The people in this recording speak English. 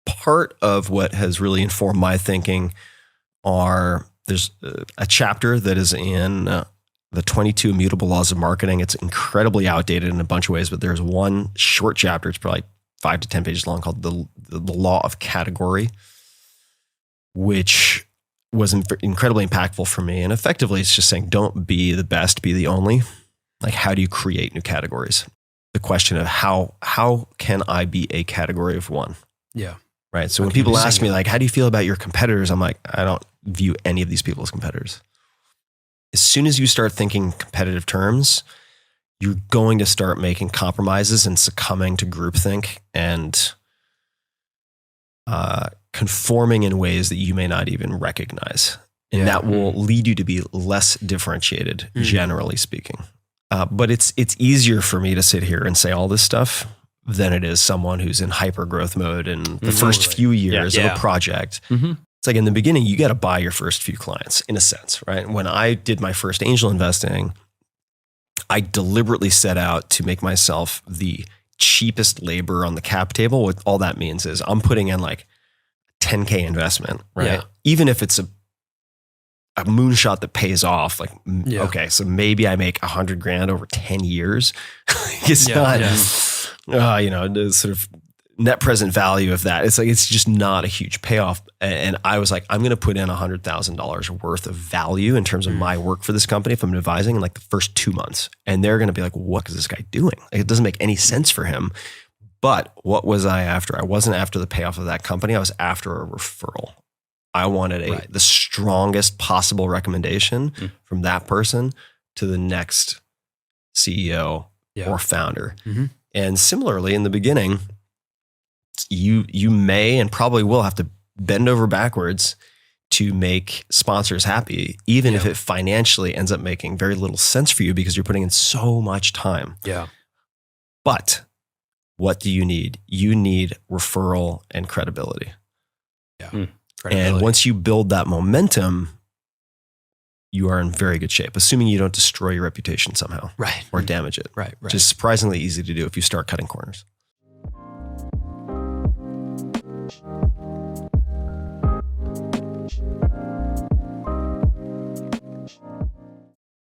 part of what has really informed my thinking there's a chapter that is in the 22 Immutable Laws of Marketing. It's incredibly outdated in a bunch of ways, but there's one short chapter, it's probably 5 to 10 pages long, called the Law of Category, which was incredibly impactful for me. And effectively, it's just saying, don't be the best, be the only. Like, how do you create new categories? The question of how can I be a category of one? Yeah. Right. So when people ask me, like, how do you feel about your competitors? I'm like, I don't view any of these people as competitors. As soon as you start thinking competitive terms, you're going to start making compromises and succumbing to groupthink and conforming in ways that you may not even recognize. And that will lead you to be less differentiated, generally speaking. But it's easier for me to sit here and say all this stuff than it is someone who's in hyper growth mode in the first few years of a project. It's like in the beginning, you got to buy your first few clients in a sense, right? When I did my first angel investing, I deliberately set out to make myself the cheapest labor on the cap table. What all that means is I'm putting in like $10K investment, right? Yeah. Even if it's a moonshot that pays off, like, okay, so maybe I make $100,000 over 10 years. It's not, the sort of net present value of that. It's like, it's just not a huge payoff. And I was like, I'm going to put in $100,000 worth of value in terms of my work for this company if I'm advising in like the first 2 months. And they're going to be like, what is this guy doing? Like, it doesn't make any sense for him. But what was I after? I wasn't after the payoff of that company. I was after a referral. I wanted the strongest possible recommendation from that person to the next CEO or founder. And similarly, in the beginning, you may and probably will have to bend over backwards to make sponsors happy, even if it financially ends up making very little sense for you because you're putting in so much time. Yeah. But what do you need? You need referral and credibility. Yeah. And once you build that momentum, you are in very good shape, assuming you don't destroy your reputation somehow, or damage it, which is surprisingly easy to do if you start cutting corners.